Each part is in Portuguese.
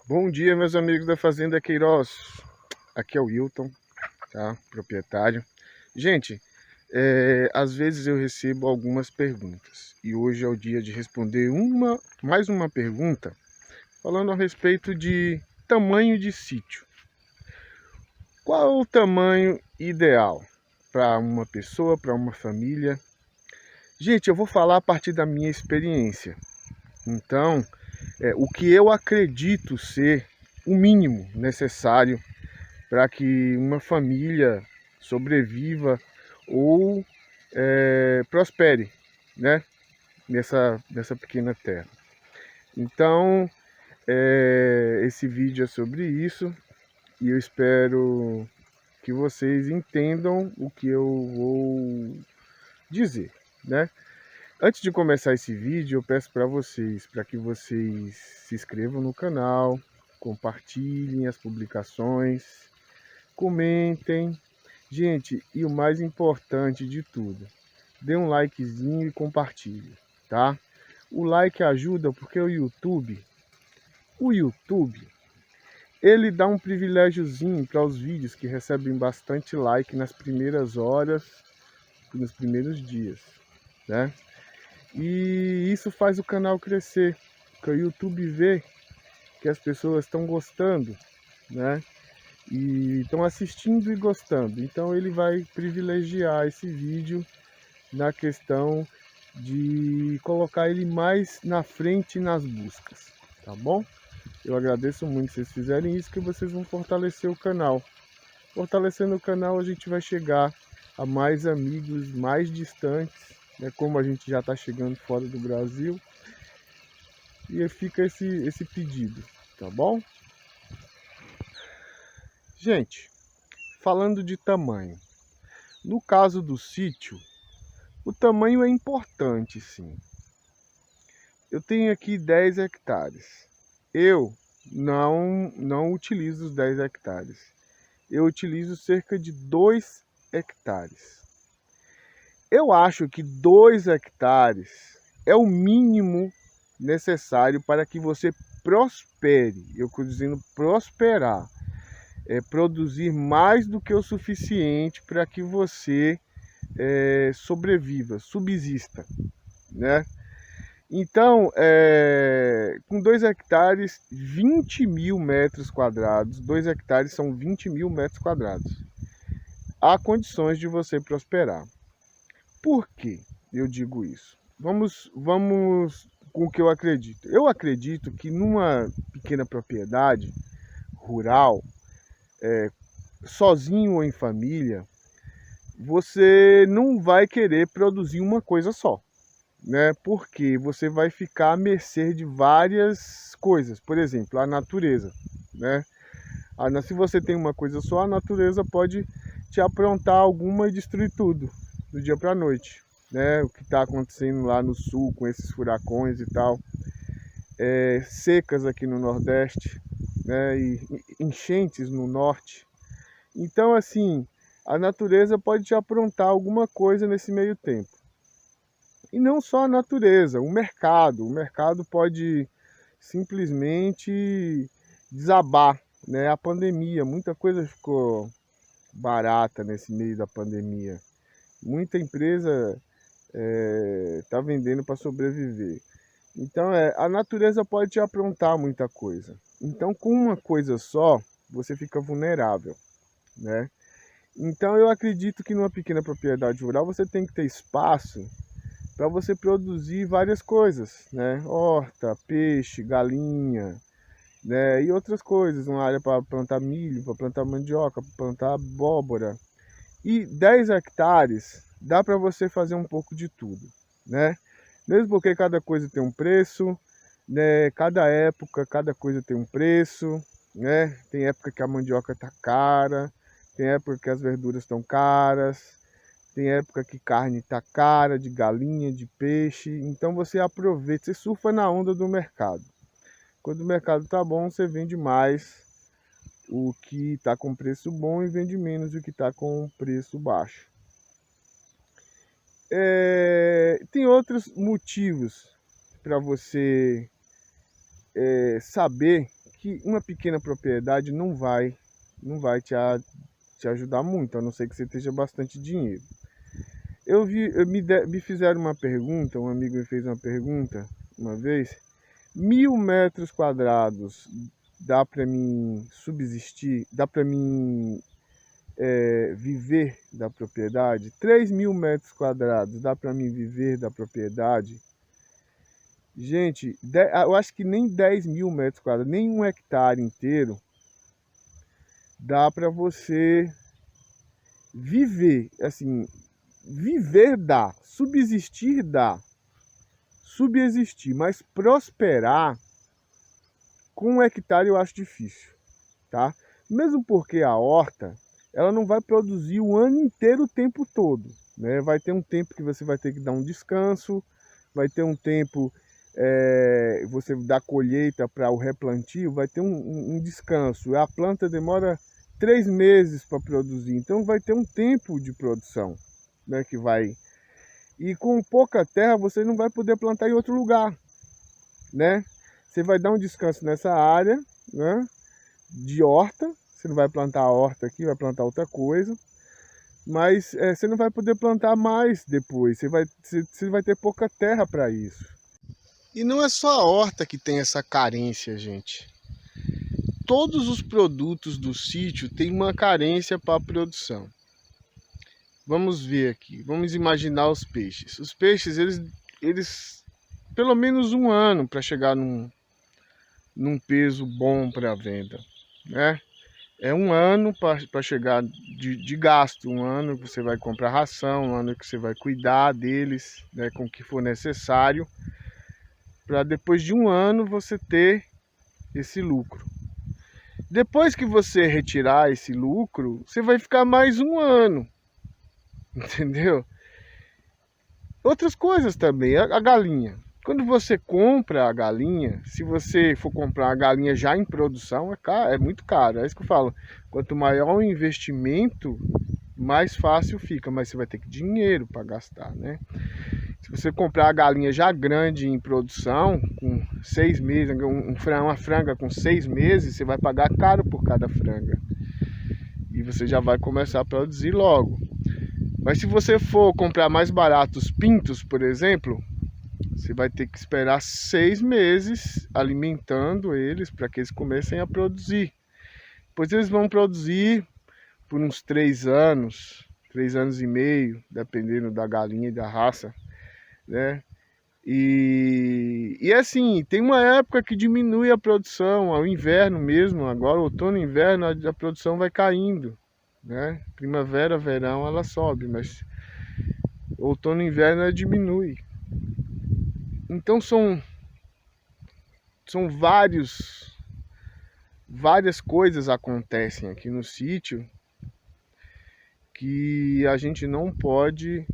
Bom dia, meus amigos da Fazenda Queiroz. Aqui é o Wilton, tá? Proprietário. Gente, às vezes eu recebo algumas perguntas e hoje é o dia de responder mais uma pergunta falando a respeito de tamanho de sítio. Qual é o tamanho ideal para uma pessoa, para uma família? Gente, eu vou falar a partir da minha experiência. Então, o que eu acredito ser o mínimo necessário para que uma família sobreviva ou prospere, né? Nessa pequena terra. Então, esse vídeo é sobre isso e eu espero que vocês entendam o que eu vou dizer, né? Antes de começar esse vídeo, eu peço para que vocês se inscrevam no canal, compartilhem as publicações, comentem. Gente, e o mais importante de tudo, dê um likezinho e compartilhe, tá? O like ajuda porque o YouTube, ele dá um privilégiozinho para os vídeos que recebem bastante like nas primeiras horas, nos primeiros dias, né? E isso faz o canal crescer, porque o YouTube vê que as pessoas estão gostando, né? E estão assistindo e gostando. Então ele vai privilegiar esse vídeo na questão de colocar ele mais na frente nas buscas, tá bom? Eu agradeço muito se vocês fizerem isso, que vocês vão fortalecer o canal. Fortalecendo o canal, a gente vai chegar a mais amigos mais distantes, né? Como a gente já está chegando fora do Brasil. E fica esse pedido, tá bom? Gente, falando de tamanho. No caso do sítio, o tamanho é importante, sim. Eu tenho aqui 10 hectares. Eu não utilizo os 10 hectares. Eu utilizo cerca de 2 hectares. Eu acho que 2 hectares é o mínimo necessário para que você prospere. Eu estou dizendo prosperar. É produzir mais do que o suficiente para que você sobreviva, subsista, né? Então, com 2 hectares, 20 mil metros quadrados, 2 hectares são 20 mil metros quadrados. Há condições de você prosperar. Por que eu digo isso? Vamos com o que eu acredito. Eu acredito que numa pequena propriedade rural, sozinho ou em família, você não vai querer produzir uma coisa só, né? Porque você vai ficar à mercê de várias coisas. Por exemplo, a natureza, né? Se você tem uma coisa só, a natureza pode te aprontar alguma e destruir tudo do dia para a noite, né? O que está acontecendo lá no sul com esses furacões e tal, secas aqui no Nordeste, né? E enchentes no Norte. Então, assim, a natureza pode te aprontar alguma coisa nesse meio tempo. E não só a natureza, o mercado. O mercado pode simplesmente desabar, né? A pandemia, muita coisa ficou barata nesse meio da pandemia. Muita empresa está vendendo para sobreviver. Então, a natureza pode te aprontar muita coisa. Então, com uma coisa só, você fica vulnerável, né? Então, eu acredito que numa pequena propriedade rural você tem que ter espaço para você produzir várias coisas, né? Horta, peixe, galinha, né? E outras coisas. Uma área para plantar milho, para plantar mandioca, para plantar abóbora. E 10 hectares dá para você fazer um pouco de tudo, né? Mesmo porque cada coisa tem um preço, né? Cada época, cada coisa tem um preço, né? Tem época que a mandioca está cara, tem época que as verduras estão caras, tem época que carne está cara, de galinha, de peixe. Então você aproveita, você surfa na onda do mercado. Quando o mercado está bom, você vende mais o que está com preço bom e vende menos o que está com preço baixo. Tem outros motivos para você saber que uma pequena propriedade não vai te ajudar muito, a não ser que você tenha bastante dinheiro. Me fizeram uma pergunta, um amigo me fez uma pergunta uma vez: 1.000 metros quadrados dá para mim subsistir, dá para mim viver da propriedade? 3.000 metros quadrados dá para mim viver da propriedade? Gente, eu acho que nem 10.000 metros quadrados, nem 1 hectare inteiro dá para você viver. Assim, viver dá, subsistir dá, subsistir, mas prosperar com 1 hectare eu acho difícil, tá? Mesmo porque a horta, ela não vai produzir o ano inteiro o tempo todo, né? Vai ter um tempo que você vai ter que dar um descanso, vai ter um tempo você dá colheita para o replantio, vai ter um descanso. A planta demora 3 meses para produzir, então vai ter um tempo de produção, né, que vai. E com pouca terra você não vai poder plantar em outro lugar, né? Você vai dar um descanso nessa área, né, de horta. Você não vai plantar a horta aqui, vai plantar outra coisa, mas você não vai poder plantar mais depois. Você vai ter pouca terra para isso. E não é só a horta que tem essa carência, gente. Todos os produtos do sítio têm uma carência para a produção. Vamos ver aqui, vamos imaginar os peixes. Os peixes, eles pelo menos 1 ano para chegar num peso bom para a venda, né? É 1 ano para chegar de gasto, 1 ano que você vai comprar ração, 1 ano que você vai cuidar deles, né, com o que for necessário, para depois de 1 ano você ter esse lucro. Depois que você retirar esse lucro, você vai ficar mais 1 ano, entendeu? Outras coisas também, a galinha. Quando você compra a galinha, se você for comprar a galinha já em produção, é muito caro. É isso que eu falo. Quanto maior o investimento, mais fácil fica, mas você vai ter dinheiro para gastar, né? Se você comprar a galinha já grande em produção, com 6 meses, uma franga com 6 meses, você vai pagar caro por cada franga. E você já vai começar a produzir logo. Mas se você for comprar mais barato os pintos, por exemplo, você vai ter que esperar 6 meses alimentando eles para que eles comecem a produzir. Depois eles vão produzir por uns 3 anos, 3 anos e meio, dependendo da galinha e da raça, né? E assim, tem uma época que diminui a produção, ao inverno mesmo, agora outono e inverno a produção vai caindo, né? Primavera, verão ela sobe, mas outono e inverno ela diminui. Então são várias coisas acontecem aqui no sítio que a gente não pode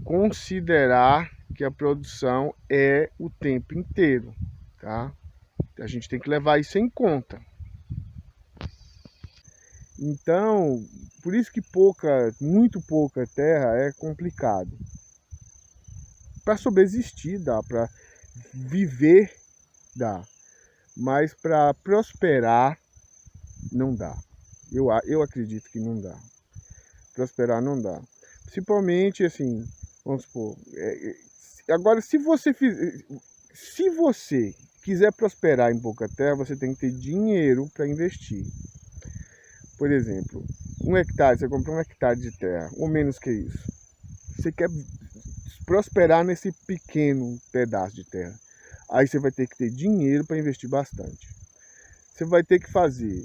considerar que a produção é o tempo inteiro, tá? A gente tem que levar isso em conta. Então, por isso que muito pouca terra é complicado. Para subsistir dá, para viver dá, mas para prosperar não dá. Eu acredito que não dá. Prosperar não dá. Principalmente assim, vamos supor, agora se você quiser prosperar em pouca terra, você tem que ter dinheiro para investir. Por exemplo, 1 hectare, você compra 1 hectare de terra, ou menos que isso. Você quer prosperar nesse pequeno pedaço de terra. Aí você vai ter que ter dinheiro para investir bastante. Você vai ter que fazer.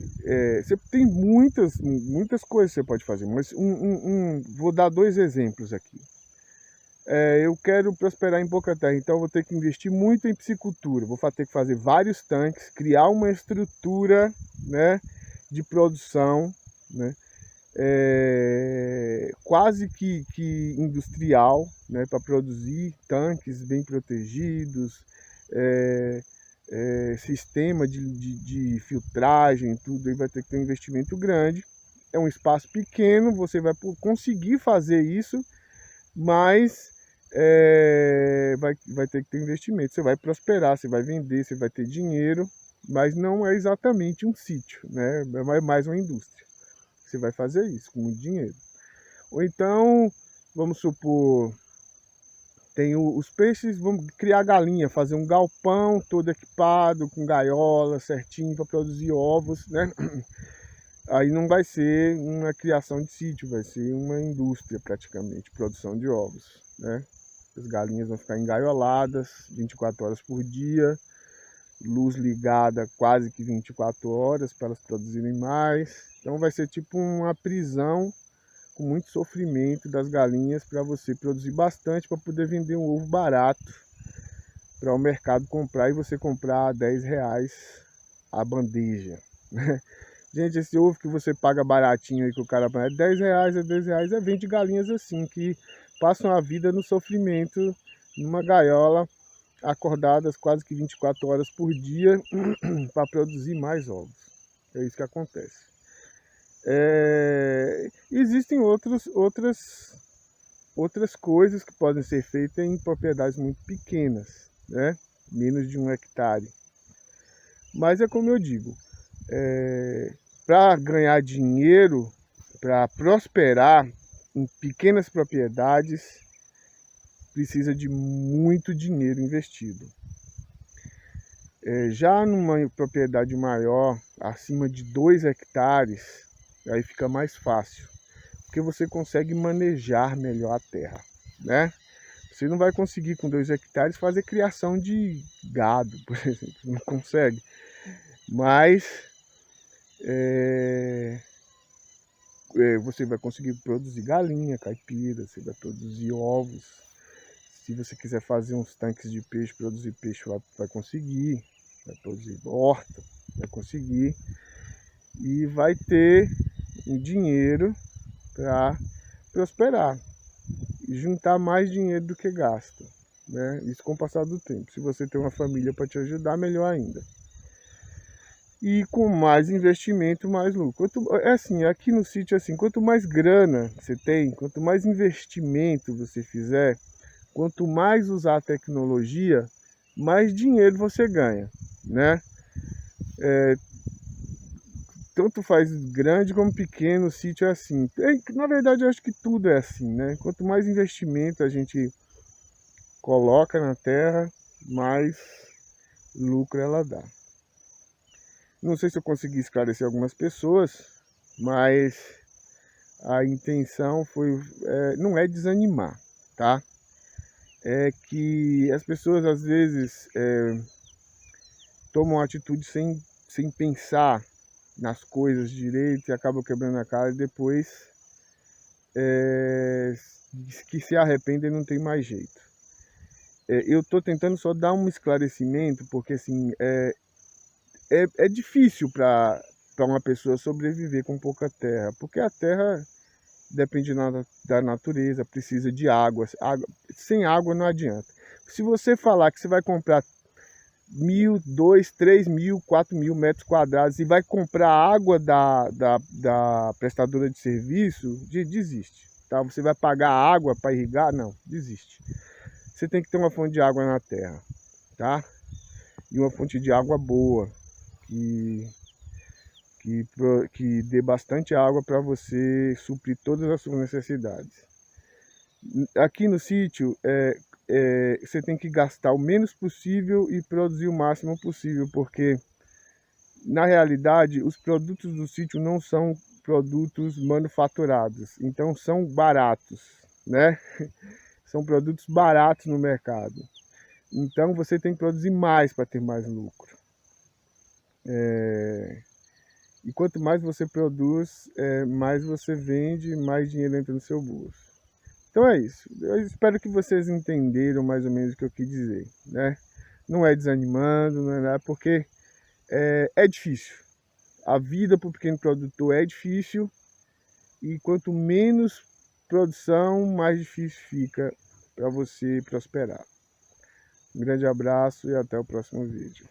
Você tem muitas coisas que você pode fazer, mas vou dar 2 exemplos aqui. Eu quero prosperar em pouca terra, então eu vou ter que investir muito em piscicultura. Vou ter que fazer vários tanques, criar uma estrutura, né, de produção, né, quase que industrial, né, para produzir tanques bem protegidos, sistema de filtragem, tudo aí vai ter que ter um investimento grande. É um espaço pequeno, você vai conseguir fazer isso, mas vai ter que ter investimento. Você vai prosperar, você vai vender, você vai ter dinheiro, mas não é exatamente um sítio, né? É mais uma indústria. Você vai fazer isso com muito dinheiro. Ou então, vamos supor, tem os peixes, vamos criar galinha, fazer um galpão todo equipado, com gaiola certinho para produzir ovos, né? Aí não vai ser uma criação de sítio, vai ser uma indústria praticamente, produção de ovos, né? As galinhas vão ficar engaioladas 24 horas por dia, luz ligada quase que 24 horas para elas produzirem mais. Então vai ser tipo uma prisão com muito sofrimento das galinhas para você produzir bastante para poder vender um ovo barato para o mercado comprar e você comprar a R$10 a bandeja. Gente, esse ovo que você paga baratinho aí que o cara paga R$10, R$10, é 20 galinhas assim que passam a vida no sofrimento numa gaiola, acordadas quase que 24 horas por dia para produzir mais ovos. É isso que acontece. Existem outras coisas que podem ser feitas em propriedades muito pequenas, né? Menos de 1 hectare. Mas é como eu digo, para ganhar dinheiro, para prosperar em pequenas propriedades, precisa de muito dinheiro investido. Já numa propriedade maior, acima de 2 hectares, aí fica mais fácil, porque você consegue manejar melhor a terra, né? Você não vai conseguir com 2 hectares fazer criação de gado, por exemplo, não consegue. Mas você vai conseguir produzir galinha, caipira, você vai produzir ovos. Se você quiser fazer uns tanques de peixe, produzir peixe, vai conseguir. Vai produzir horta, vai conseguir. E vai ter um dinheiro para prosperar e juntar mais dinheiro do que gasta, né? Isso com o passar do tempo. Se você tem uma família para te ajudar, melhor ainda. E com mais investimento, mais lucro. Aqui no sítio, quanto mais grana você tem, quanto mais investimento você fizer, quanto mais usar a tecnologia, mais dinheiro você ganha, né? Tanto faz grande como pequeno, o sítio é assim. Na verdade, eu acho que tudo é assim, né? Quanto mais investimento a gente coloca na terra, mais lucro ela dá. Não sei se eu consegui esclarecer algumas pessoas, mas a intenção não é desanimar, tá? É que as pessoas às vezes tomam atitude sem pensar nas coisas direito e acabam quebrando a cara e depois que se arrependem e não tem mais jeito. Eu estou tentando só dar um esclarecimento, porque assim, é difícil para uma pessoa sobreviver com pouca terra, porque a terra depende da natureza, precisa de água. Sem água não adianta. Se você falar que você vai comprar 1.000, 2.000, 3.000, 4.000 metros quadrados e vai comprar água da prestadora de serviço, desiste. Tá? Você vai pagar água para irrigar? Não, desiste. Você tem que ter uma fonte de água na terra, tá? E uma fonte de água boa, que dê bastante água para você suprir todas as suas necessidades. Aqui no sítio, você tem que gastar o menos possível e produzir o máximo possível, porque na realidade os produtos do sítio não são produtos manufaturados, então são baratos, né? São produtos baratos no mercado. Então você tem que produzir mais para ter mais lucro. E quanto mais você produz, mais você vende, mais dinheiro entra no seu bolso. Então é isso. Eu espero que vocês entenderam mais ou menos o que eu quis dizer, né? Não é desanimando, não é nada, porque é difícil. A vida para o pequeno produtor é difícil e quanto menos produção, mais difícil fica para você prosperar. Um grande abraço e até o próximo vídeo.